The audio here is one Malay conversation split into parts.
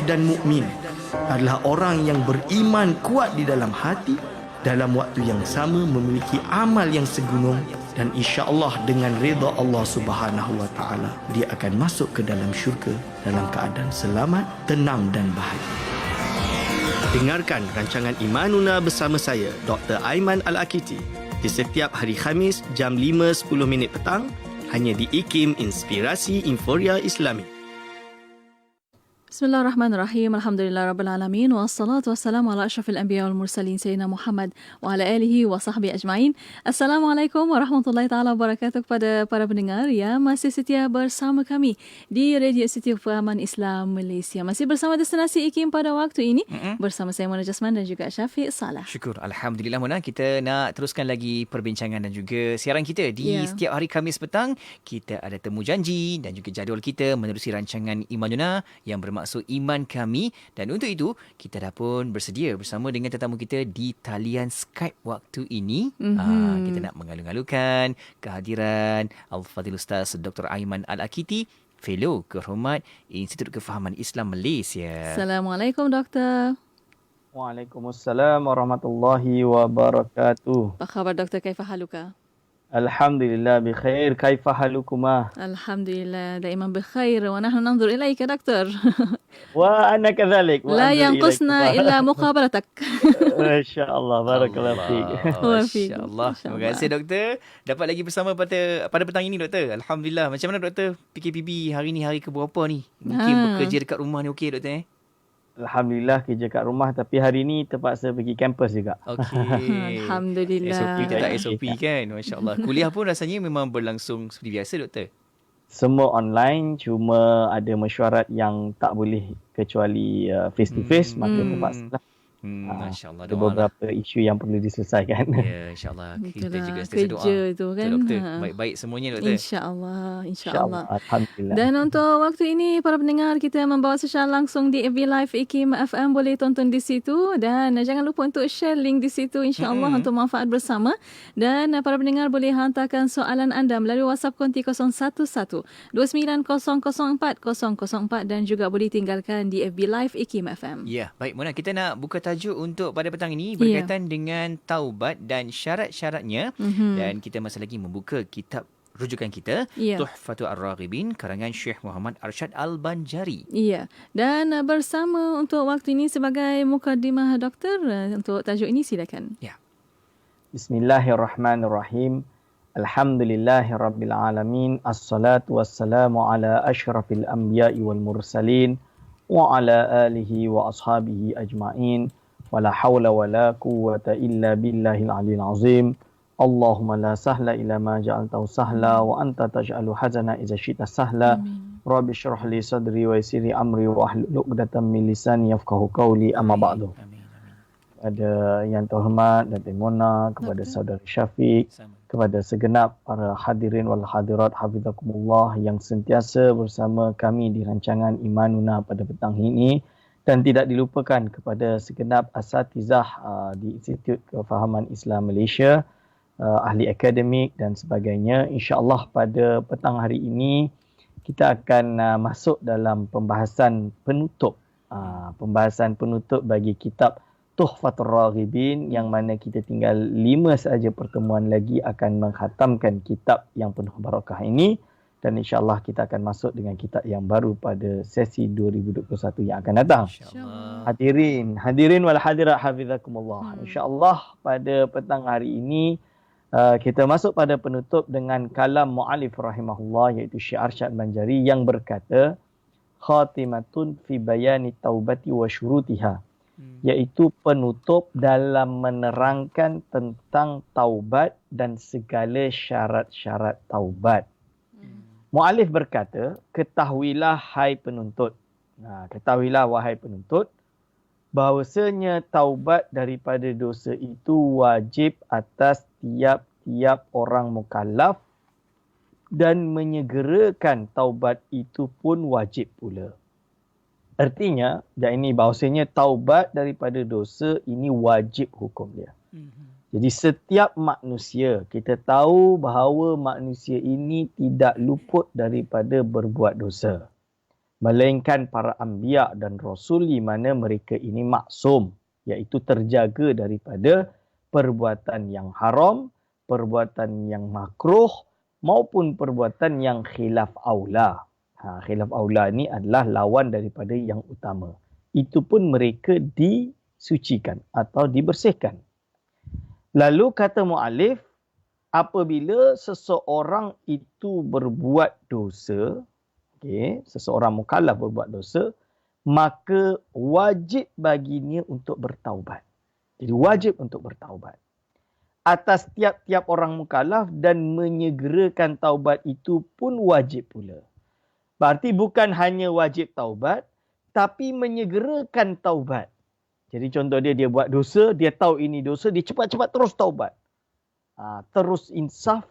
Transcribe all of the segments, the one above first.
dan mukmin adalah orang yang beriman kuat di dalam hati, dalam waktu yang sama memiliki amal yang segunung, dan insya-Allah dengan redha Allah Subhanahu wa taala dia akan masuk ke dalam syurga dalam keadaan selamat, tenang dan bahagia. Dengarkan rancangan Imanuna bersama saya Dr. Aiman Al-Akiti di setiap hari Khamis jam 5.10 petang hanya di IKIM Inspirasi Inforia Islami. Bismillahirrahmanirrahim. Alhamdulillahirrabbilalamin. Wassalatu wassalamu ala asyrafil anbiya wal mursalin Sayyidina Muhammad wa ala alihi wa sahbihi ajma'in. Assalamualaikum warahmatullahi ta'ala wabarakatuh kepada para pendengar yang masih setia bersama kami di Radio Institut Fahaman Islam Malaysia. Masih bersama Destinasi IKIM pada waktu ini bersama saya Mona Jasman dan juga Syafiq Salah. Syukur. Alhamdulillah Mona, kita nak teruskan lagi perbincangan dan juga siaran kita di setiap hari Khamis petang. Kita ada temu janji dan juga jadual kita menerusi rancangan Imanuna yang bermaksud iman kami, dan untuk itu kita dah pun bersedia bersama dengan tetamu kita di talian Skype waktu ini. Kita nak mengalu-alukan kehadiran Al-Fadhil Ustaz Dr. Aiman Al-Akiti, Fellow Kehormat Institut Kefahaman Islam Malaysia. Assalamualaikum Doktor. Waalaikumsalam warahmatullahi wabarakatuh. Apa khabar Doktor? Kaifa haluka? Alhamdulillah bikhair. Kaifa halukuma? Alhamdulillah daiman bikhair wa nahnu nanzur ilaika Doktor. Wa ana kadzalik. La yanqusna illa muqabalatak. Masya-Allah, barakallahu fiik. Masya-Allah. Terima kasih Doktor. Dapat lagi bersama pada petang ini Doktor. Alhamdulillah. Macam mana Doktor? PKPB hari ni hari ke berapa ni? Mungkin bekerja dekat rumah ni okey Doktor Alhamdulillah kerja kat rumah, tapi hari ni terpaksa pergi kampus juga. Okey. Alhamdulillah. SOP tak SOP kan. Masya-Allah. Kuliah pun rasanya memang berlangsung seperti biasa Doktor. Semua online, cuma ada mesyuarat yang tak boleh kecuali face to face, maka terpaksa lah. Masya-Allah. Ada beberapa isu yang perlu diselesaikan. Ya, insya-Allah. Kita juga sentiasa doa. Kerja tu kan. Doktor, baik-baik semuanya Doktor. Insya-Allah. Alhamdulillah. Dan untuk waktu ini para pendengar, kita membawa secara langsung di FB Live IKIM FM, boleh tonton di situ, dan jangan lupa untuk share link di situ insya-Allah untuk manfaat bersama. Dan para pendengar boleh hantarkan soalan anda melalui WhatsApp konti 011 2904 dan juga boleh tinggalkan di FB Live IKIM FM. Ya, baik Mona, kita nak buka tajuk untuk pada petang ini berkaitan dengan taubat dan syarat-syaratnya, dan kita masih lagi membuka kitab rujukan kita, Tuhfatul Ar-Raghibin karangan Syekh Muhammad Arsyad Al-Banjari. Ya, dan bersama untuk waktu ini sebagai mukadimah Doktor untuk tajuk ini, silakan. Ya. Bismillahirrahmanirrahim. Alhamdulillahirabbil alamin. Assalatu wassalamu ala asyrafil anbiya'i wal mursalin wa ala alihi wa ashabihi ajma'in. Wala hawla wala quwwata illa billahil aliyil azim. Allahumma la sahla illa ma ja'altahu sahla wa anta taj'alu hazana idza syi'ta sahla. Rabbi shrah li sadri wa yassir li amri wa hlul 'uqdatam min lisani yafqahu qawli, amma ba'du. Kepada yang terhormat Datuk Mona, kepada saudara Syafiq, kepada segenap para hadirin wal hadirat hafizakumullah yang sentiasa bersama kami di rancangan Imanuna pada petang ini. Dan tidak dilupakan kepada segenap asatizah di Institut Kefahaman Islam Malaysia, ahli akademik dan sebagainya. InsyaAllah pada petang hari ini kita akan masuk dalam pembahasan penutup. Pembahasan penutup bagi kitab Tuhfatul Raghibin, yang mana kita tinggal 5 sahaja pertemuan lagi akan mengkhatamkan kitab yang penuh barakah ini. Dan insyaAllah kita akan masuk dengan kitab yang baru pada sesi 2021 yang akan datang. Hadirin wal hadirat hafizakumullah. InsyaAllah pada petang hari ini kita masuk pada penutup dengan kalam mu'alif rahimahullah, iaitu Syekh Arsyad Banjari yang berkata, khatimatun fi bayani taubati wa syurutiha, iaitu penutup dalam menerangkan tentang taubat dan segala syarat-syarat taubat. Mu'alif berkata, ketahuilah hai penuntut. Ketahuilah wahai penuntut, bahawasanya taubat daripada dosa itu wajib atas tiap-tiap orang mukallaf, dan menyegerakan taubat itu pun wajib pula. Artinya, ini bahawasanya taubat daripada dosa ini wajib hukum dia. Jadi setiap manusia, kita tahu bahawa manusia ini tidak luput daripada berbuat dosa. melainkan para anbiya dan rasul di mana mereka ini maksum, iaitu terjaga daripada perbuatan yang haram, perbuatan yang makruh maupun perbuatan yang khilaf aula. Khilaf aula ni adalah lawan daripada yang utama. Itu pun mereka disucikan atau dibersihkan. Lalu kata mu'alif, apabila seseorang itu berbuat dosa, seseorang mukallaf berbuat dosa, maka wajib baginya untuk bertaubat. Jadi wajib untuk bertaubat atas tiap-tiap orang mukallaf, dan menyegerakan taubat itu pun wajib pula. Berarti bukan hanya wajib taubat, tapi menyegerakan taubat. Jadi contoh dia buat dosa, dia tahu ini dosa, dia cepat-cepat terus taubat. Terus insaf,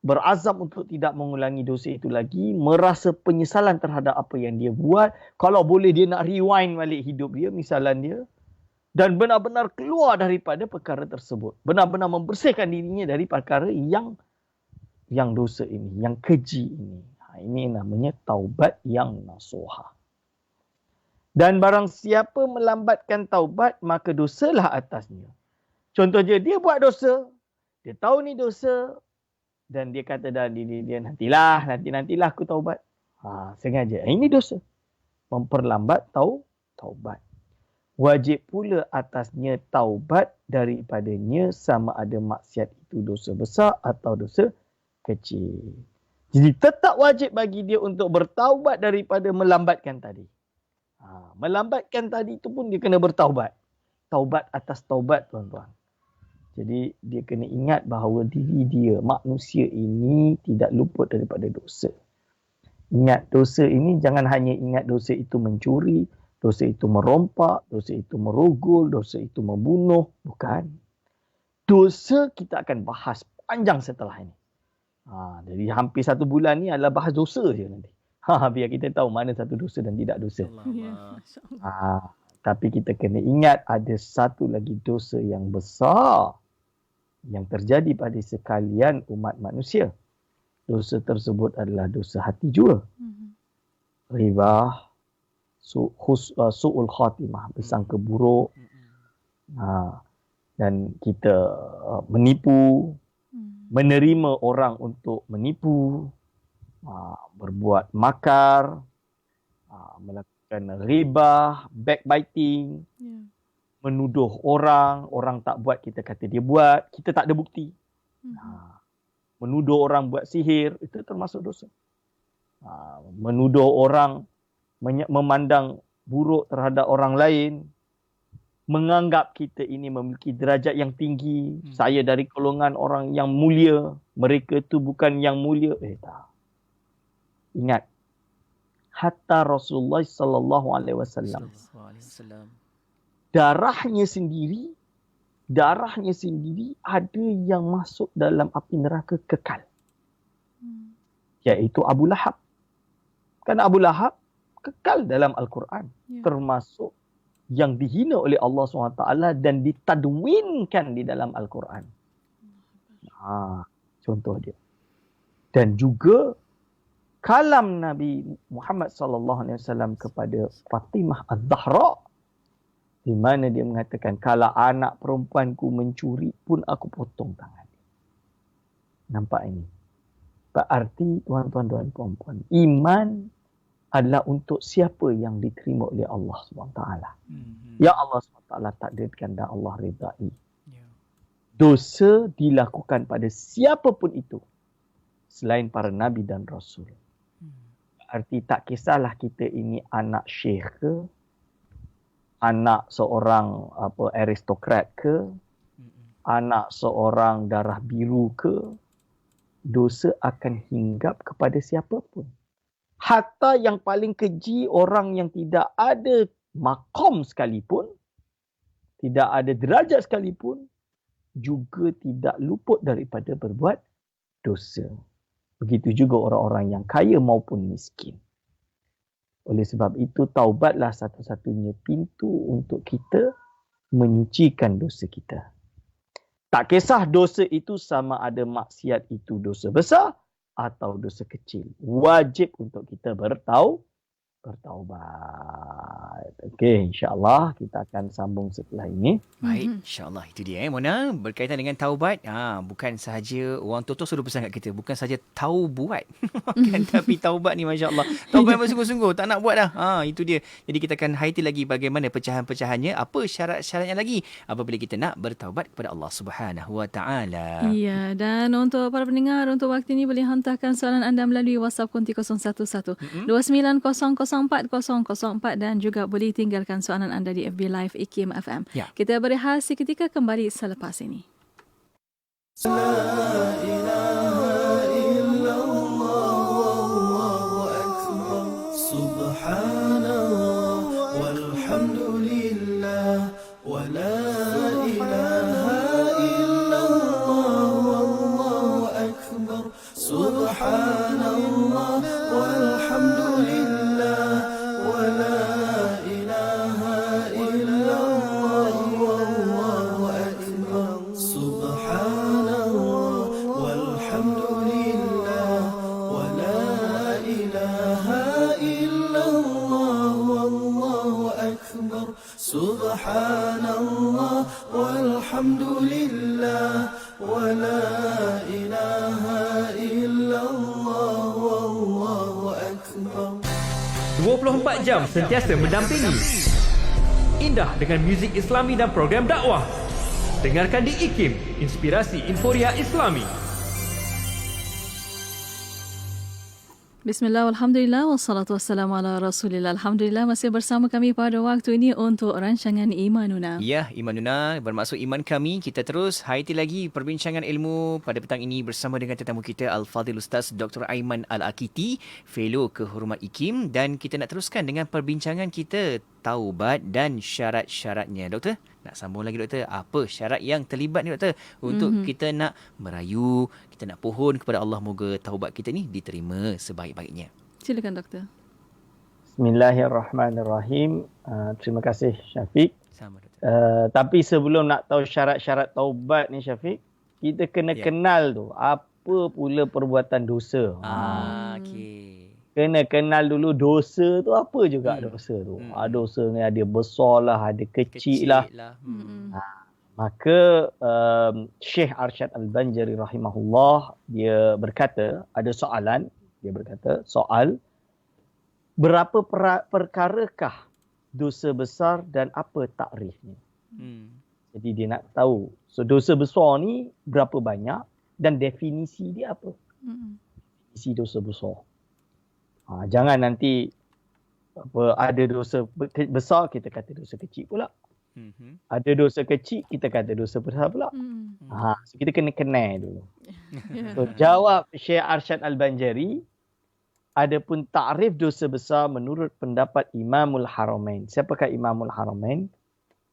berazam untuk tidak mengulangi dosa itu lagi, merasa penyesalan terhadap apa yang dia buat. Kalau boleh dia nak rewind balik hidup dia, misalan dia, dan benar-benar keluar daripada perkara tersebut. Benar-benar membersihkan dirinya dari perkara yang dosa ini, yang keji ini. Ini namanya taubat yang nasuha. Dan barang siapa melambatkan taubat, maka dosalah atasnya. Contohnya, dia buat dosa, dia tahu ni dosa, dan dia kata dah dia nantilah aku taubat. Sengaja. Ini dosa. Memperlambat taubat. Wajib pula atasnya taubat daripadanya, sama ada maksiat itu dosa besar atau dosa kecil. Jadi tetap wajib bagi dia untuk bertaubat daripada melambatkan tadi. Melambatkan tadi itu pun dia kena bertaubat. Taubat atas taubat, tuan-tuan. Jadi dia kena ingat bahawa diri dia, manusia ini tidak luput daripada dosa. Ingat dosa ini, jangan hanya ingat dosa itu mencuri, dosa itu merompak, dosa itu merogol, dosa itu membunuh. Bukan. Dosa kita akan bahas panjang setelah ini. Jadi hampir 1 bulan ni adalah bahas dosa je nanti. Biar kita tahu mana satu dosa dan tidak dosa. Tapi kita kena ingat ada satu lagi dosa yang besar yang terjadi pada sekalian umat manusia. Dosa tersebut adalah dosa hati jua. Ribah, su'ul khatimah, bersangka buruk. Dan kita menipu, menerima orang untuk menipu, berbuat makar, melakukan ribah, backbiting, menuduh orang tak buat, kita kata dia buat, kita tak ada bukti. Menuduh orang buat sihir, itu termasuk dosa. Menuduh orang, memandang buruk terhadap orang lain, menganggap kita ini memiliki derajat yang tinggi, saya dari golongan orang yang mulia, mereka itu bukan yang mulia. Tak. Ingat, hatta Rasulullah sallallahu alaihi wasallam, darahnya sendiri ada yang masuk dalam api neraka kekal. Iaitu Abu Lahab. Kan Abu Lahab kekal dalam Al-Quran, termasuk yang dihina oleh Allah SWT dan ditadwinkan di dalam Al-Quran. Contoh dia. Dan juga kalam Nabi Muhammad SAW kepada Fatimah Az-Zahra, di mana dia mengatakan, kalau anak perempuanku mencuri pun aku potong tangan dia. Nampak ini? Berarti tuan-tuan dan puan-puan, iman adalah untuk siapa yang diterima oleh Allah SWT. Ya Allah SWT takdirkan dan Allah redai. Dosa dilakukan pada siapa pun itu selain para Nabi dan Rasul. Berarti tak kisahlah kita ini anak syekh ke, anak seorang aristokrat ke, anak seorang darah biru ke, dosa akan hinggap kepada siapa pun. Hatta yang paling keji, orang yang tidak ada maqam sekalipun, tidak ada derajat sekalipun, juga tidak luput daripada berbuat dosa. Begitu juga orang-orang yang kaya maupun miskin. Oleh sebab itu, taubatlah satu-satunya pintu untuk kita menyucikan dosa kita. Tak kisah dosa itu sama ada maksiat itu dosa besar atau dosa kecil. Wajib untuk kita bertaubat. bertaubat. Okey, insya-Allah kita akan sambung setelah ini. Baik, insya-Allah itu dia Mona, berkaitan dengan taubat. Bukan sahaja orang tua suruh pesan kat kita, bukan sahaja tahu buat. Kan, tapi taubat ni masya-Allah. Taubat bersungguh-sungguh, tak nak buat dah. Itu dia. Jadi kita akan highlight lagi bagaimana pecahan-pecahannya, apa syarat-syaratnya lagi apabila kita nak bertaubat kepada Allah Subhanahu Wa Taala. Ya, dan untuk para pendengar, untuk waktu ini boleh hantarkan soalan anda melalui WhatsApp konti 011 2904 dan juga boleh tinggalkan soalan anda di FB Live IKIM FM. Ya. Kita berehat seketika, kembali selepas ini. Subhanallah walhamdulillah wa la ilaha illallah wallahu akbar. Subhanallah walhamdulillah wa la ilaha illallah wallahu akbar. Subhanallah walhamdulillah wa la ilaha illallah wallahu akbar. Subhanallah walhamdulillah wa la ilaha illallah wallahu akbar. 24 jam sentiasa mendampingi. Indah dengan muzik Islami dan program dakwah. Dengarkan di IKIM, Inspirasi Inforia Islami. Bismillah, alhamdulillah, wassalatu wassalamu ala rasulillah. Alhamdulillah, masih bersama kami pada waktu ini untuk rancangan Imanuna. Ya, Imanuna bermaksud iman kami. Kita terus highlight lagi perbincangan ilmu pada petang ini bersama dengan tetamu kita Al-Fadhil Ustaz Dr. Aiman Al-Akiti, Fellow Kehormat IKIM, dan kita nak teruskan dengan perbincangan kita taubat dan syarat-syaratnya. Doktor, nak sambung lagi doktor, apa syarat yang terlibat ni doktor untuk kita nak merayu, kita nak pohon kepada Allah moga taubat kita ni diterima sebaik-baiknya. Silakan doktor. Bismillahirrahmanirrahim. Terima kasih Syafiq. Sama doktor. Tapi sebelum nak tahu syarat-syarat taubat ni Syafiq, kita kena kenal tu apa pula perbuatan dosa. Okey. Kena kenal dulu dosa tu apa juga dosa tu. Dosa ni ada besar lah, ada kecil lah. Maka Syekh Arsyad Al-Banjari rahimahullah, dia berkata, ada soalan, dia berkata, soal, berapa perkarakah dosa besar dan apa takrifnya? Jadi dia nak tahu, so dosa besar ni berapa banyak dan definisi dia apa? Definisi dosa besar. Jangan nanti ada dosa besar, kita kata dosa kecil pula. Ada dosa kecil, kita kata dosa besar pula. So kita kena kenal dulu. So jawab Syekh Arsyad Al-Banjari, adapun takrif dosa besar menurut pendapat Imamul Haramain. Siapakah Imamul Haramain?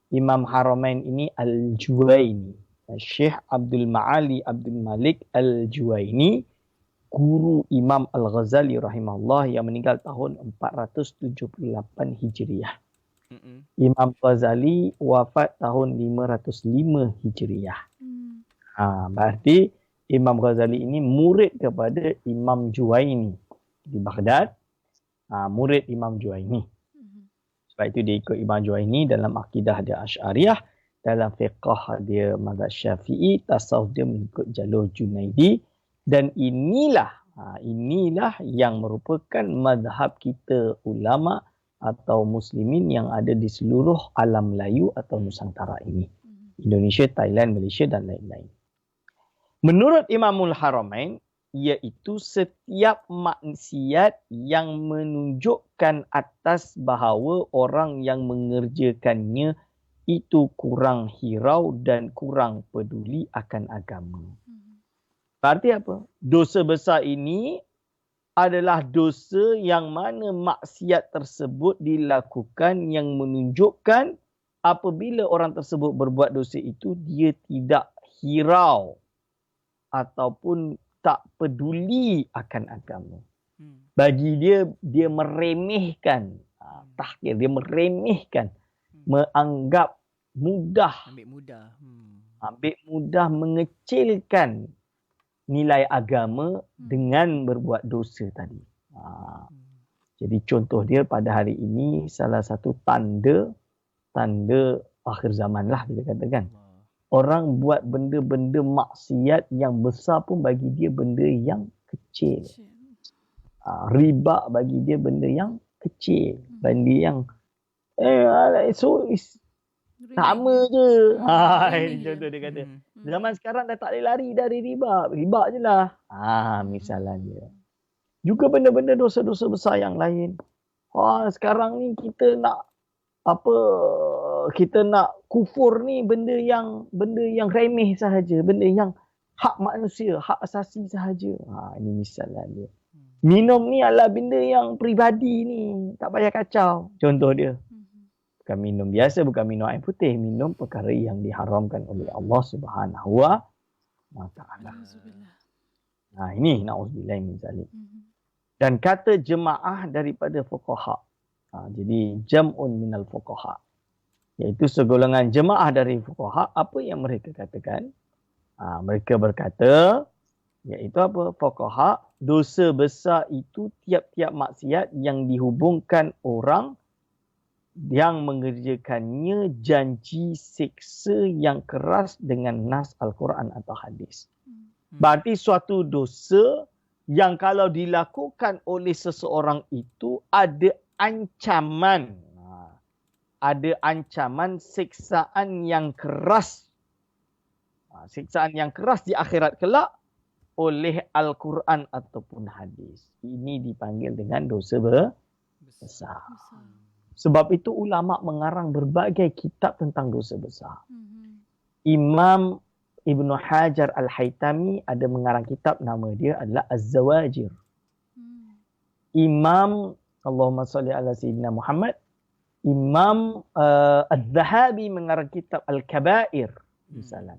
Imam Haramain ini Al-Juwaini. Syekh Abdul Ma'ali Abdul Malik Al-Juwaini, guru Imam Al-Ghazali rahimahullah yang meninggal tahun 478 Hijriah. Imam Ghazali wafat tahun 505 Hijriah. Berarti Imam Ghazali ini murid kepada Imam Juwaini di Baghdad. Murid Imam Juwaini. Sebab itu dia ikut Imam Juwaini dalam akidah dia Asy'ariyah, dalam fiqh dia mazhab Syafi'i, tasawuf dia mengikut jalur Junaidi. Dan inilah yang merupakan mazhab kita ulama atau muslimin yang ada di seluruh alam Melayu atau Nusantara ini. Indonesia, Thailand, Malaysia dan lain-lain. Menurut Imamul Haramain, iaitu setiap maksiat yang menunjukkan atas bahawa orang yang mengerjakannya itu kurang hirau dan kurang peduli akan agama. Berarti apa? Dosa besar ini adalah dosa yang mana maksiat tersebut dilakukan yang menunjukkan apabila orang tersebut berbuat dosa itu, dia tidak hirau ataupun tak peduli akan agama. Bagi dia meremehkan, tahkir, dia meremehkan, menganggap mudah, ambil mudah mengecilkan nilai agama dengan berbuat dosa tadi. Jadi contoh dia pada hari ini salah satu tanda akhir zaman lah kita katakan. Orang buat benda-benda maksiat yang besar pun bagi dia benda yang kecil. Riba bagi dia benda yang kecil. Benda yang so sama je. Ini contoh dia kata. Zaman sekarang dah tak boleh lari dari riba. Riba je lah. Misalnya dia. Juga benda-benda dosa-dosa besar yang lain. Sekarang ni kita nak kufur ni benda yang remeh sahaja, benda yang hak manusia, hak asasi sahaja. Ini misalnya dia. Minum ni adalah benda yang peribadi ni, tak payah kacau. Contoh dia. Bukan minum biasa, bukan minum air putih, minum perkara yang diharamkan oleh Allah Subhanahu wa taala. Ini na'udzubillah min zalik. Dan kata jemaah daripada fuqaha. Jadi jam'un minal fuqaha. Iaitu segolongan jemaah dari fuqaha, apa yang mereka katakan? Mereka berkata, iaitu apa? Fuqaha, dosa besar itu tiap-tiap maksiat yang dihubungkan orang yang mengerjakannya janji siksa yang keras dengan nas Al-Quran atau hadis. Berarti suatu dosa yang kalau dilakukan oleh seseorang itu ada ancaman. Ada ancaman siksaan yang keras. Siksaan yang keras di akhirat kelak oleh Al-Quran ataupun hadis. Ini dipanggil dengan dosa besar. Sebab itu ulama mengarang berbagai kitab tentang dosa besar. Imam Ibnu Hajar Al-Haytami ada mengarang kitab, nama dia adalah Az-Zawajir. Imam Allahumma salli ala Sayyidina Muhammad. Imam Az-Zahabi mengarang kitab Al-Kabair misalnya.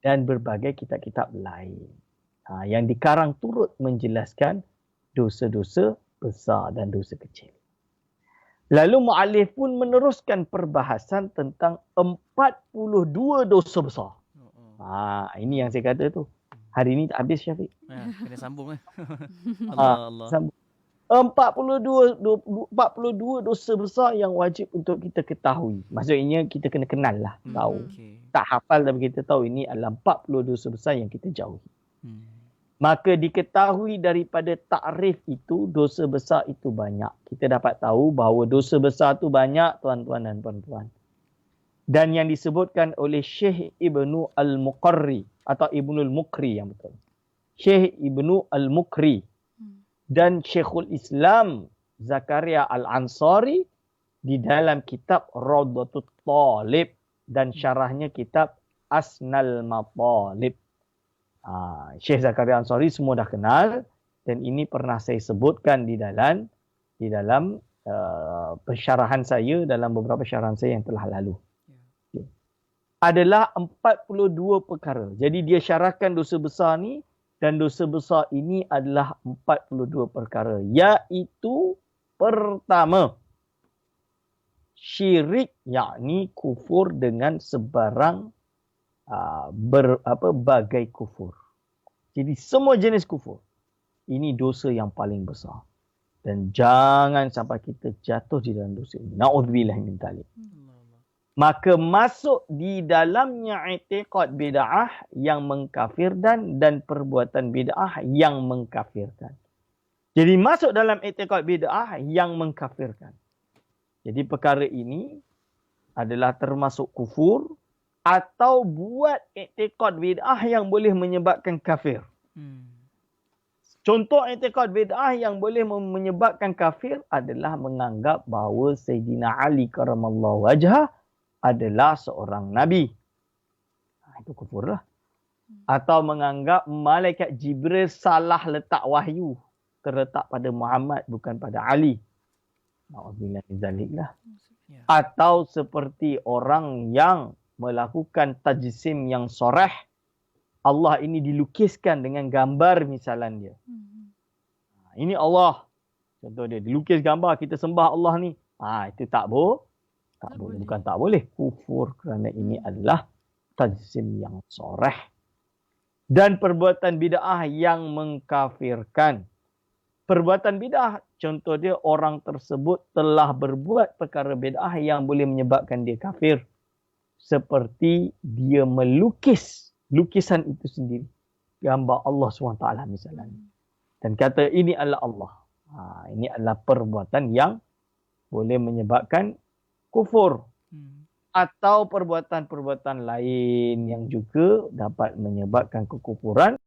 Dan berbagai kitab-kitab lain. Yang dikarang turut menjelaskan dosa-dosa besar dan dosa kecil. Lalu mu'allif pun meneruskan perbahasan tentang 42 dosa besar. Ini yang saya kata tu. Hari ni tak habis, Syafiq. Kena sambung. Allah. 42 dosa besar yang wajib untuk kita ketahui. Maksudnya kita kena kenal lah. Tahu. Tak hafal tapi kita tahu ini adalah 40 dosa besar yang kita jauhi. Maka diketahui daripada takrif itu, dosa besar itu banyak. Kita dapat tahu bahawa dosa besar itu banyak, tuan-tuan dan puan-puan. Dan yang disebutkan oleh Syekh Ibnu Al-Muqarri atau Ibnu Al-Muqri yang betul. Syekh Ibnu Al-Muqri dan Syekhul Islam Zakaria Al-Ansari di dalam kitab Rawdatut Talib dan syarahnya kitab Asnal Matalib. Syekh Zakaria Ansari semua dah kenal dan ini pernah saya sebutkan di dalam pensyarahan saya, dalam beberapa syarahan saya yang telah lalu. Adalah 42 perkara. Jadi dia syarahkan dosa besar ni, dan dosa besar ini adalah 42 perkara. Iaitu pertama, syirik, yakni kufur dengan sebarang bagai kufur. Jadi semua jenis kufur. Ini dosa yang paling besar. Dan jangan sampai kita jatuh di dalam dosa ini. Na'udzubillah min dzalik. Maka masuk di dalamnya i'tiqad bid'ah yang mengkafirkan dan perbuatan bid'ah yang mengkafirkan. Jadi masuk dalam i'tiqad bid'ah yang mengkafirkan. Jadi perkara ini adalah termasuk kufur atau buat i'tiqad bid'ah yang boleh menyebabkan kafir. Contoh i'tiqad bid'ah yang boleh menyebabkan kafir adalah menganggap bahawa Sayyidina Ali karamallahu wajhah adalah seorang Nabi. Itu kufur lah. Atau menganggap malaikat Jibril salah letak wahyu. Terletak pada Muhammad bukan pada Ali. Na'udzubillah min dzalik lah. Atau seperti orang yang melakukan tajsim yang soreh. Allah ini dilukiskan dengan gambar misalan dia. Ini Allah. Contoh dia, dilukis gambar, kita sembah Allah ni. Itu tak boleh. Tak boleh. Bukan tak boleh. Kufur kerana ini adalah tajsim yang soreh. Dan perbuatan bid'ah yang mengkafirkan. Perbuatan bid'ah contoh dia orang tersebut telah berbuat perkara bid'ah yang boleh menyebabkan dia kafir. Seperti dia melukis lukisan itu sendiri. Gambar Allah SWT misalnya. Dan kata ini adalah Allah. Ini adalah perbuatan yang boleh menyebabkan kufur. Atau perbuatan-perbuatan lain yang juga dapat menyebabkan kekufuran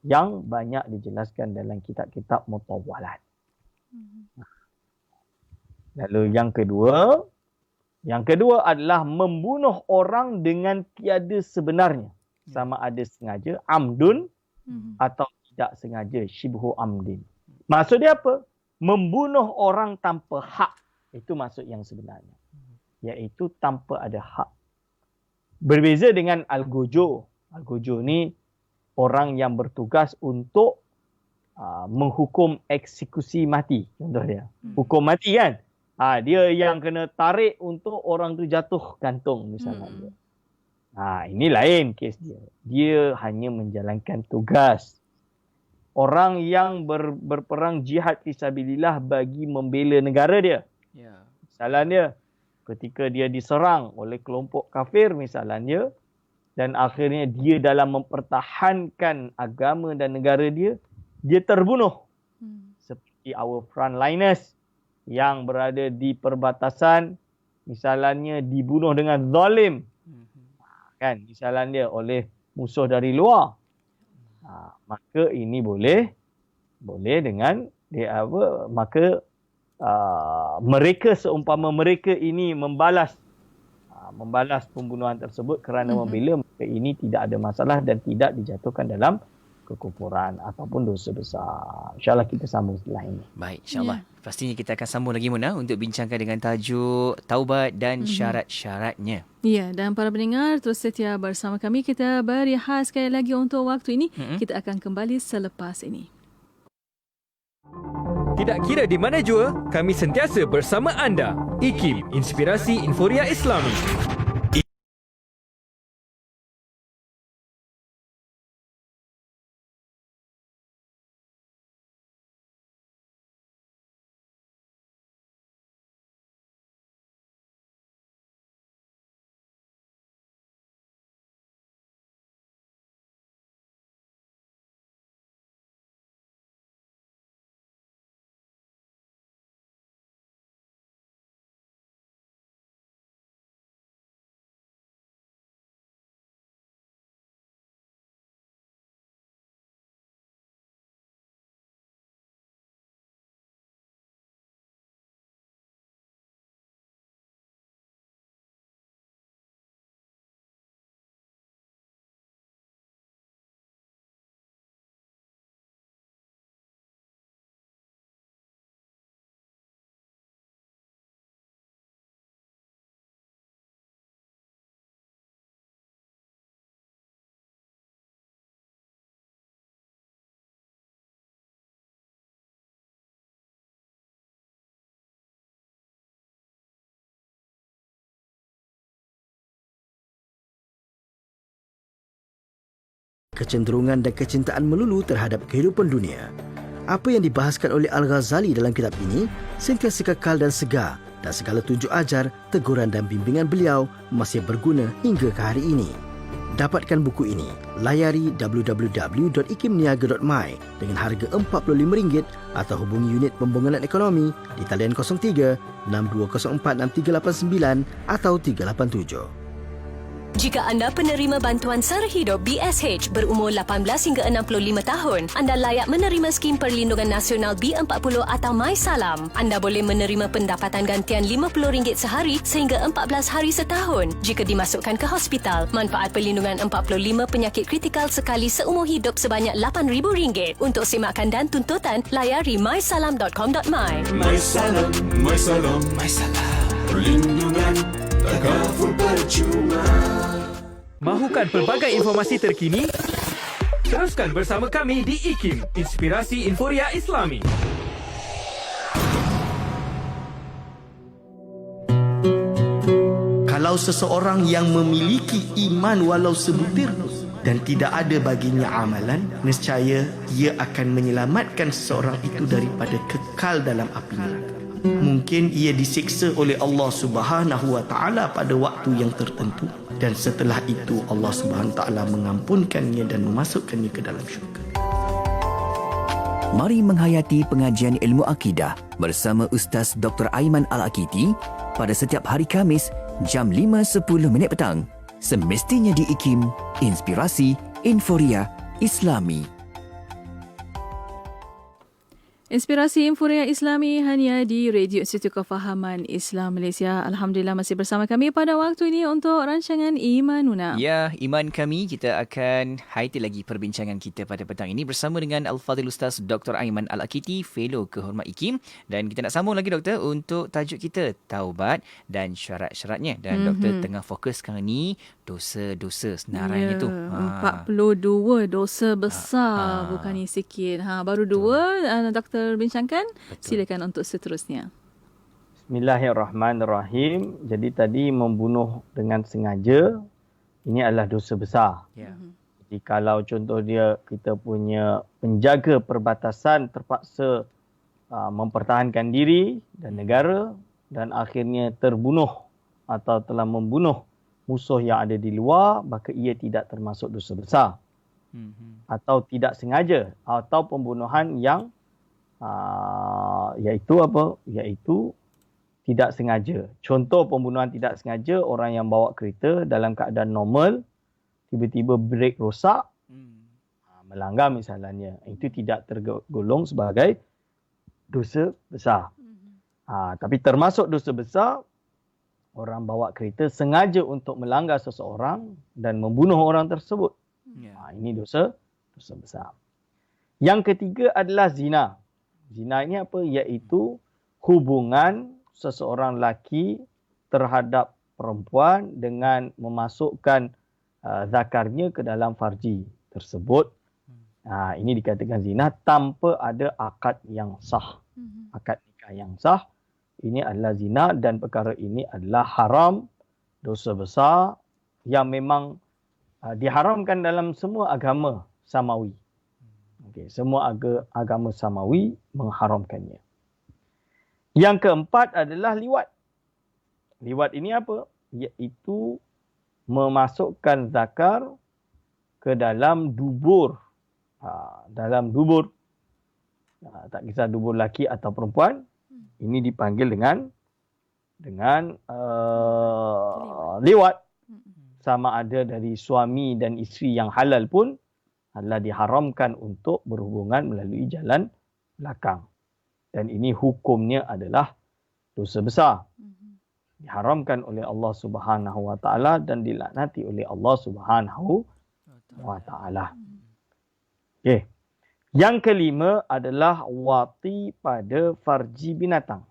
yang banyak dijelaskan dalam kitab-kitab mutawwalat. Lalu yang kedua adalah membunuh orang dengan tiada sebenarnya. Sama ada sengaja, amdun, atau tidak sengaja, syibhu amdin. Maksud dia apa? Membunuh orang tanpa hak. Itu maksud yang sebenarnya. Iaitu tanpa ada hak. Berbeza dengan al-gojo. Al-gojo ni orang yang bertugas untuk menghukum eksekusi mati. Contoh dia. Hukum mati kan? Dia yang kena tarik untuk orang tu jatuh gantung misalnya. Ini lain kes dia. Dia hanya menjalankan tugas. Orang yang berperang jihad fisabilillah bagi membela negara dia. Misalnya ketika dia diserang oleh kelompok kafir misalnya, dan akhirnya dia dalam mempertahankan agama dan negara dia, dia terbunuh. Seperti our frontliners yang berada di perbatasan, misalnya dibunuh dengan zalim. Kan, misalnya oleh musuh dari luar. Maka ini boleh dengan dia maka mereka seumpama mereka ini membalas pembunuhan tersebut kerana membela, maka ini tidak ada masalah dan tidak dijatuhkan dalam kekufuran ataupun dosa besar. InsyaAllah kita sambung setelah ini. Baik, insyaAllah. Pastinya kita akan sambung lagi Muna untuk bincangkan dengan tajuk taubat dan syarat-syaratnya. Ya, dan para pendengar terus setia bersama kami. Kita berehat sekali lagi untuk waktu ini. Kita akan kembali selepas ini. Tidak kira di mana jua, kami sentiasa bersama anda. IKIM, Inspirasi Inforia Islami. Kecenderungan dan kecintaan melulu terhadap kehidupan dunia. Apa yang dibahaskan oleh Al-Ghazali dalam kitab ini sentiasa kekal dan segar, dan segala tunjuk ajar, teguran dan bimbingan beliau masih berguna hingga ke hari ini. Dapatkan buku ini, layari www.ikimniaga.my dengan harga RM45 atau hubungi unit pembangunan ekonomi di talian 03 6204 6389 atau 387. Jika anda penerima bantuan sara hidup BSH berumur 18 hingga 65 tahun, anda layak menerima skim perlindungan nasional B40 atau MySalam. Anda boleh menerima pendapatan gantian RM50 sehari sehingga 14 hari setahun. Jika dimasukkan ke hospital, manfaat perlindungan 45 penyakit kritikal sekali seumur hidup sebanyak RM8,000. Untuk semakan dan tuntutan, layari mysalam.com.my. MySalam, MySalam, MySalam. Perlindungan takaful percuma. Mahukan pelbagai informasi terkini? Teruskan bersama kami di IKIM, Inspirasi Inforia Islami. Kalau seseorang yang memiliki iman walau sebutir, dan tidak ada baginya amalan, nescaya ia akan menyelamatkan seseorang itu daripada kekal dalam api neraka. Mungkin ia disiksa oleh Allah Subhanahu wa taala pada waktu yang tertentu, dan setelah itu Allah Subhanahu wa taala mengampunkannya dan memasukkannya ke dalam syurga. Mari menghayati pengajian ilmu akidah bersama Ustaz Dr. Aiman Al-Akiti pada setiap hari Khamis jam 5.10 petang. Semestinya di IKIM, Inspirasi Inforia Islami. Inspirasi Inforia Islami hanya di Radio Institut Kefahaman Islam Malaysia. Alhamdulillah masih bersama kami pada waktu ini untuk rancangan Imanuna. Ya, Iman kami, kita akan hayati lagi perbincangan kita pada petang ini bersama dengan Al-Fadhil Ustaz Dr. Aiman Al-Akiti, Fellow Kehormat IKIM. Dan kita nak sambung lagi Doktor untuk tajuk kita, taubat dan syarat-syaratnya. Dan Doktor tengah fokus sekarang ni dosa-dosa senarai itu. 42 dosa besar, bukannya sikit. Baru dua Doktor bincangkan. Betul. Silakan untuk seterusnya. Bismillahirrahmanirrahim. Jadi tadi membunuh dengan sengaja, ini adalah dosa besar. Jadi kalau contoh dia, kita punya penjaga perbatasan terpaksa mempertahankan diri dan negara dan akhirnya terbunuh atau telah membunuh musuh yang ada di luar, maka ia tidak termasuk dosa besar. Atau tidak sengaja, atau pembunuhan yang iaitu tidak sengaja. Contoh pembunuhan tidak sengaja, orang yang bawa kereta dalam keadaan normal, tiba-tiba brek rosak, melanggar misalnya. Itu tidak tergolong sebagai dosa besar. Tapi termasuk dosa besar, orang bawa kereta sengaja untuk melanggar seseorang dan membunuh orang tersebut. Ini dosa besar. Yang ketiga adalah zina. Zina ini apa? Iaitu hubungan seseorang lelaki terhadap perempuan dengan memasukkan zakarnya ke dalam farji tersebut. Ini dikatakan zina tanpa ada akad yang sah. Akad nikah yang sah. Ini adalah zina dan perkara ini adalah haram, dosa besar yang memang diharamkan dalam semua agama samawi. Semua agama samawi mengharamkannya. Yang keempat adalah liwat. Liwat ini apa? Iaitu memasukkan zakar ke dalam dubur. Dalam dubur. Tak kisah dubur lelaki atau perempuan. Ini dipanggil dengan liwat. Sama ada dari suami dan isteri yang halal pun adalah diharamkan untuk berhubungan melalui jalan belakang. Dan ini hukumnya adalah dosa besar. Diharamkan oleh Allah Subhanahu wa taala dan dilaknati oleh Allah Subhanahu wa taala. Okey. Yang kelima adalah wati pada farji binatang.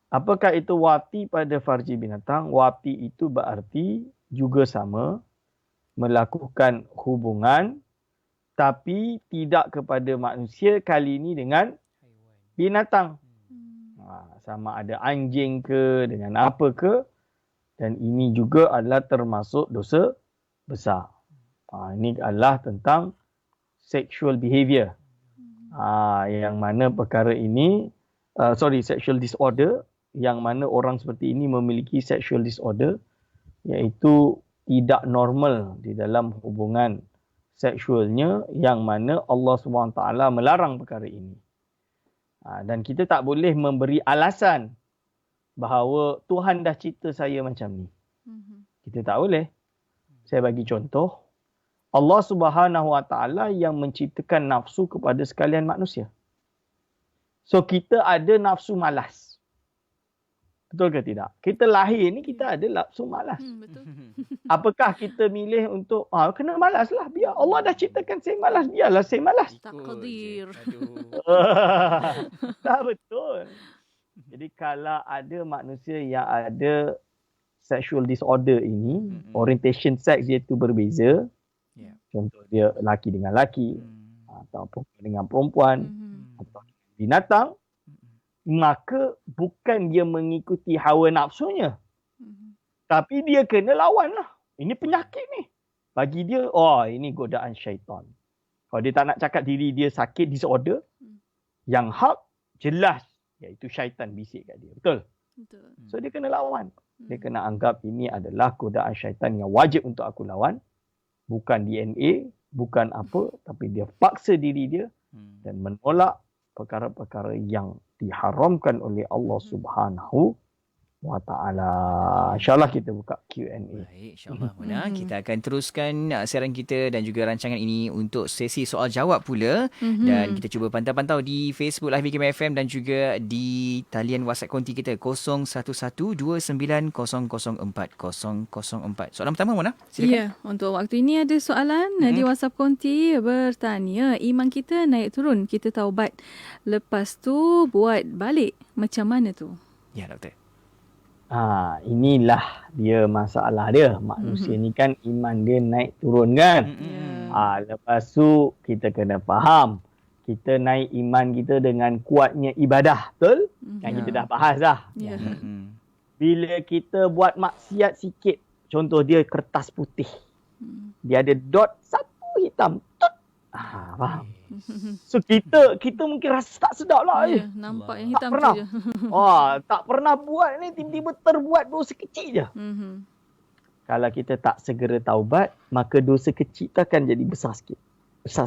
Apakah itu wati pada farji binatang? Wati itu berarti juga sama melakukan hubungan tapi tidak kepada manusia, kali ini dengan binatang. Sama ada anjing ke, dengan apa ke. Dan ini juga adalah termasuk dosa besar. Ini adalah tentang sexual behavior. Yang mana perkara ini, sexual disorder, yang mana orang seperti ini memiliki sexual disorder, iaitu tidak normal di dalam hubungan seksualnya, yang mana Allah SWT melarang perkara ini. Dan kita tak boleh memberi alasan bahawa Tuhan dah cipta saya macam ni. Kita tak boleh. Saya bagi contoh. Allah SWT yang menciptakan nafsu kepada sekalian manusia. So kita ada nafsu malas. Betul ke tidak? Kita lahir ni kita ada nafsu malas. Betul. Apakah kita milih untuk kena malas lah, biar Allah dah ciptakan saya malas, biarlah saya malas. Takdir. Tak betul. Jadi kalau ada manusia yang ada sexual disorder ini, orientation sex dia tu berbeza. Contoh dia lelaki dengan lelaki, atau perempuan dengan perempuan, atau binatang, maka bukan dia mengikuti hawa nafsunya. Tapi dia kena lawan lah. Ini penyakit ni. bagi dia, ini godaan syaitan. Kalau dia tak nak cakap diri dia sakit, disorder, yang hak jelas, iaitu syaitan bisik kat dia. Betul? Betul. So dia kena lawan. Dia kena anggap ini adalah godaan syaitan yang wajib untuk aku lawan. Bukan DNA, bukan apa, tapi dia paksa diri dia dan menolak perkara-perkara yang diharamkan oleh Allah Subhanahu wa ta'ala. InsyaAllah kita buka Q&A. Baik, insyaAllah Mona. Kita akan teruskan siaran kita dan juga rancangan ini untuk sesi soal jawab pula. Dan kita cuba pantau-pantau di Facebook Live IKIM FM dan juga di talian WhatsApp konti kita 01129004 004. Soalan pertama Mona, silakan. Ya, untuk waktu ini ada soalan di WhatsApp konti bertanya, iman kita naik turun, kita taubat. Lepas tu buat balik. Macam mana tu? Ya, doktor. Inilah dia masalah dia. Manusia ni kan iman dia naik turun kan. Lepas tu kita kena faham. Kita naik iman kita dengan kuatnya ibadah. Betul? Yang kita dah bahas dah. Bila kita buat maksiat sikit. Contoh dia kertas putih. Dia ada dot satu hitam. Tut. Faham? So kita mungkin rasa tak sedap lah. Nampak yang hitam pernah. tu je. Tak pernah buat ni, tiba-tiba terbuat dosa kecil je. Kalau kita tak segera taubat, maka dosa kecil tu akan jadi besar sikit. Besar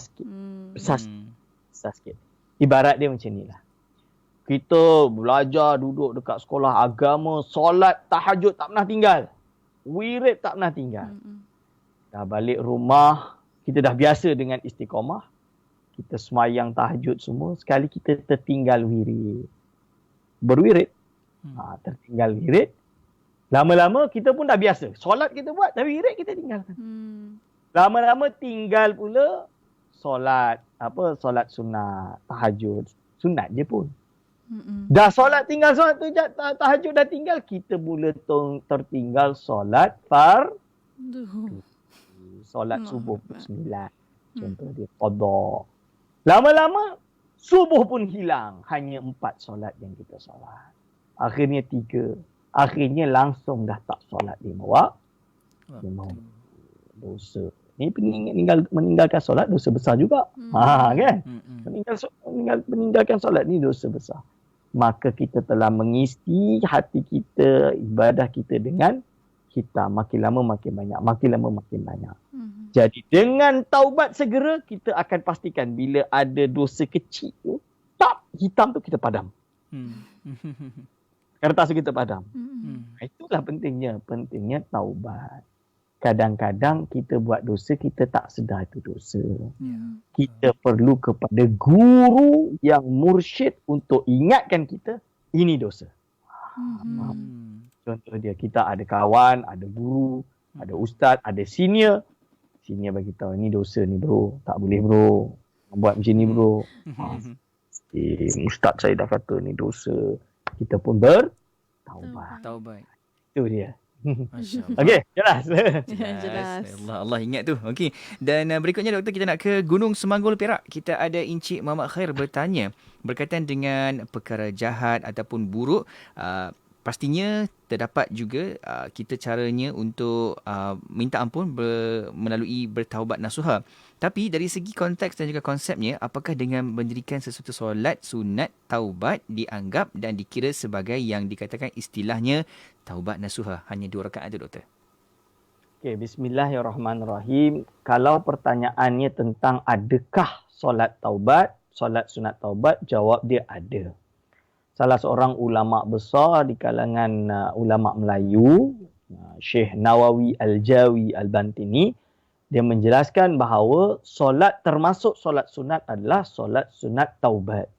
sikit. Ibarat dia macam ni lah. Kita belajar duduk dekat sekolah agama, solat tahajud tak pernah tinggal. Wirid tak pernah tinggal. Dah balik rumah, kita dah biasa dengan istiqamah. Kita semayang tahajud semua. Sekali kita tertinggal wirid. Berwirid. Tertinggal wirid. Lama-lama kita pun dah biasa. Solat kita buat, tapi wirid kita tinggalkan. Lama-lama tinggal pula solat. Solat sunat, tahajud. Sunat je pun. Dah solat tinggal, solat tu tahajud dah tinggal. Kita mula tertinggal solat solat subuh pukul 9. Contoh dia qada. Lama-lama subuh pun hilang. Hanya 4 solat yang kita solat. Akhirnya 3. Akhirnya langsung dah tak solat 5 waktu. Dosa. Ni meninggalkan solat dosa besar juga. Kan? Meninggalkan solat ni dosa besar. Maka kita telah mengisi hati kita, ibadah kita dengan hitam. Makin lama makin banyak. Makin lama makin banyak. Jadi dengan taubat segera, kita akan pastikan bila ada dosa kecil tu, hitam tu kita padam. Kertas tu kita padam. Itulah pentingnya taubat. Kadang-kadang kita buat dosa, kita tak sedar itu dosa. Kita perlu kepada guru yang mursyid untuk ingatkan kita, ini dosa. Contoh dia, kita ada kawan, ada guru, ada ustaz, ada senior. Senior bagi tahu, ni dosa ni bro. Tak boleh bro. Buat macam ni bro. Ustaz saya dah kata ni dosa. Kita pun bertaubat. Itu dia. Okey, jelas. Jelas. Allah ingat tu. Okey. Dan berikutnya doktor, kita nak ke Gunung Semanggul Perak. Kita ada Encik Muhammad Khair bertanya berkaitan dengan perkara jahat ataupun buruk. Pastinya terdapat juga kita caranya untuk minta ampun melalui bertaubat nasuha. Tapi dari segi konteks dan juga konsepnya, apakah dengan mendirikan sesuatu solat sunat taubat dianggap dan dikira sebagai yang dikatakan istilahnya taubat nasuha? Hanya 2 rakaat tu doktor. Okey, bismillahirrahmanirrahim. Kalau pertanyaannya tentang adakah solat taubat, solat sunat taubat, jawab dia ada. Salah seorang ulama besar di kalangan ulama Melayu, Syekh Nawawi Al-Jawi Al-Bantini, dia menjelaskan bahawa solat termasuk solat sunat adalah solat sunat taubat.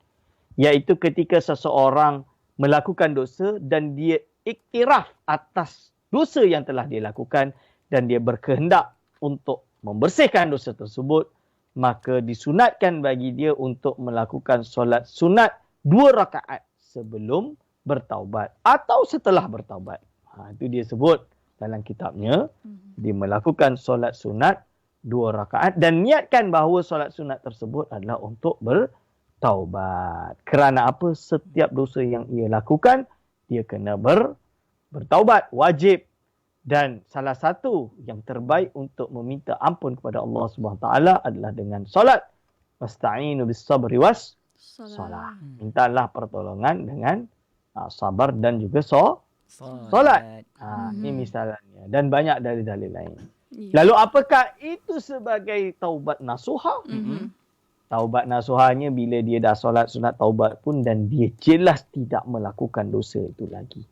Iaitu ketika seseorang melakukan dosa dan dia iktiraf atas dosa yang telah dia lakukan dan dia berkehendak untuk membersihkan dosa tersebut, maka disunatkan bagi dia untuk melakukan solat sunat 2 rakaat sebelum bertaubat atau setelah bertaubat. Itu dia sebut dalam kitabnya. Dia melakukan solat sunat 2 rakaat dan niatkan bahawa solat sunat tersebut adalah untuk bertaubat. Kerana apa? Setiap dosa yang ia lakukan, dia kena bertaubat. Wajib Dan salah satu yang terbaik untuk meminta ampun kepada Allah Subhanahu Wa Taala adalah dengan solat. Wasta'inu bis sabri was solat. Mintalah pertolongan dengan sabar dan juga solat. Ini misalnya. Dan banyak dalil-dalil lain. Lalu apakah itu sebagai taubat nasuha? Taubat nasuhanya bila dia dah solat sunat taubat pun dan dia jelas tidak melakukan dosa itu lagi.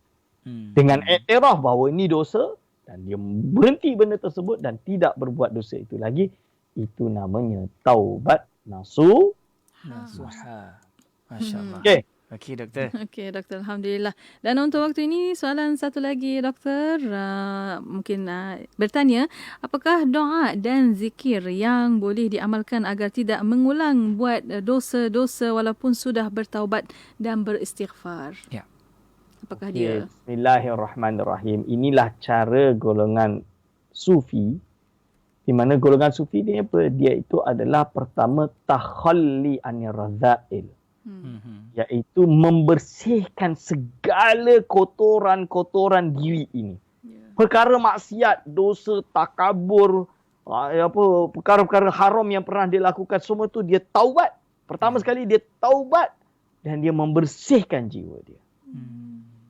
Dengan iktiraf bahawa ini dosa dan dia berhenti benda tersebut dan tidak berbuat dosa itu lagi, itu namanya taubat nasuha. Masya-Allah. Okey doktor. Okey doktor, alhamdulillah. Dan untuk waktu ini soalan satu lagi doktor, mungkin bertanya, apakah doa dan zikir yang boleh diamalkan agar tidak mengulang buat dosa-dosa walaupun sudah bertaubat dan beristighfar? Ya. Apakah dia? Bismillahirrahmanirrahim. Inilah cara golongan sufi. Di mana golongan sufi ni apa? Dia itu adalah pertama takhalli anir radha'il. Iaitu membersihkan segala kotoran-kotoran diri ini. Perkara maksiat, dosa, takabur, perkara-perkara haram yang pernah dia lakukan, semua tu dia taubat. Pertama sekali dia taubat dan dia membersihkan jiwa dia.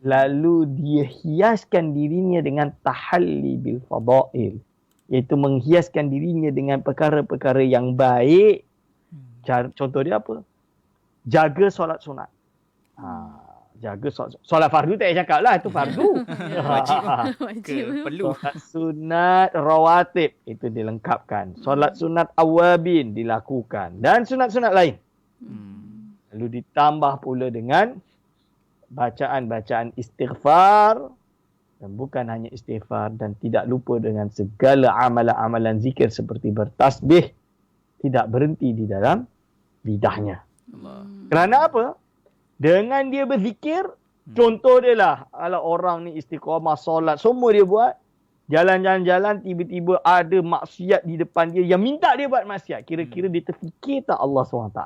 Lalu dia hiaskan dirinya dengan tahalli bil fadail, iaitu menghiaskan dirinya dengan perkara-perkara yang baik. Contoh dia apa? Jaga solat sunat. Jaga solat fardu tak payah cakap lah, itu fardu. Wajib. Perlu. Solat sunat rawatib itu dilengkapkan. Solat sunat awabin dilakukan dan sunat-sunat lain. Lalu ditambah pula dengan bacaan-bacaan istighfar, dan bukan hanya istighfar, dan tidak lupa dengan segala amalan-amalan zikir seperti bertasbih, tidak berhenti di dalam lidahnya. Kerana apa? Dengan dia berzikir, contoh dia lah, kalau orang ni istiqamah, solat, semua dia buat, jalan-jalan, tiba-tiba ada maksiat di depan dia yang minta dia buat maksiat. Kira-kira dia terfikir tak Allah SWT?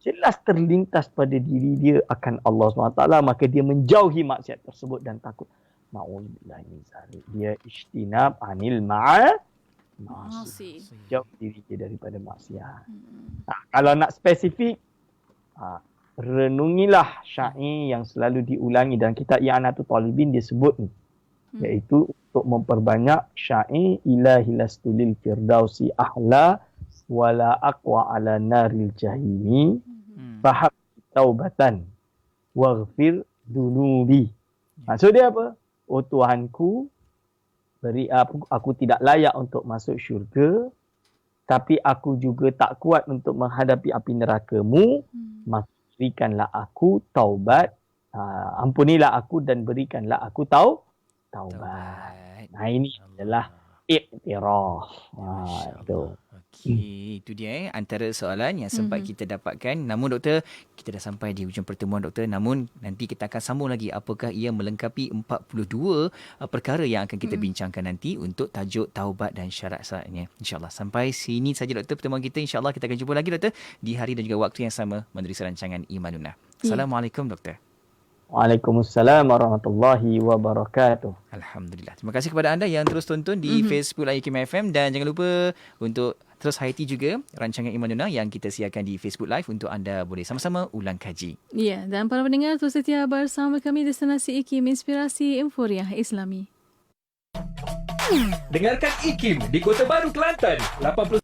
Jelas terlintas pada diri dia akan Allah SWT, maka dia menjauhi maksiat tersebut dan takut. Ma'udzubillah min zalik. Dia ijtinab anil ma'asi. Jauh diri dia daripada maksiat. Kalau nak spesifik, renungilah syair yang selalu diulangi dalam kitab I'anatul Talibin, dia sebut ni. Iaitu untuk memperbanyak syair ilahi lastulil firdausi ahla wala aqwa ala naril jahimi fahab taubatan waghfir dunubi. Maksud dia apa? Oh Tuhanku, beri aku tidak layak untuk masuk syurga, tapi aku juga tak kuat untuk menghadapi api neraka-Mu. Maka berikanlah aku taubat, ampunilah aku dan berikanlah aku taubat. Nah, ini adalah iktiraf. Itu. Okey, itu dia antara soalan yang sempat kita dapatkan. Namun doktor, kita dah sampai di hujung pertemuan doktor. Namun nanti kita akan sambung lagi apakah ia melengkapi 42 perkara yang akan kita bincangkan nanti untuk tajuk taubat dan syarat-syaratnya. InsyaAllah sampai sini saja doktor pertemuan kita. InsyaAllah kita akan jumpa lagi doktor di hari dan juga waktu yang sama menerusi rancangan Imanuna. Assalamualaikum doktor. Waalaikumsalam warahmatullahi wabarakatuh. Alhamdulillah. Terima kasih kepada anda yang terus tonton di Facebook IKIM FM dan jangan lupa untuk terus hayati juga rancangan Imanuna yang kita siarkan di Facebook Live untuk anda boleh sama-sama ulang kaji. Ya, dan para pendengar terus setia bersama kami Destinasi IKIM Inspirasi Euforiah Islami. Dengarkan IKIM di Kota Baru, Kelantan 80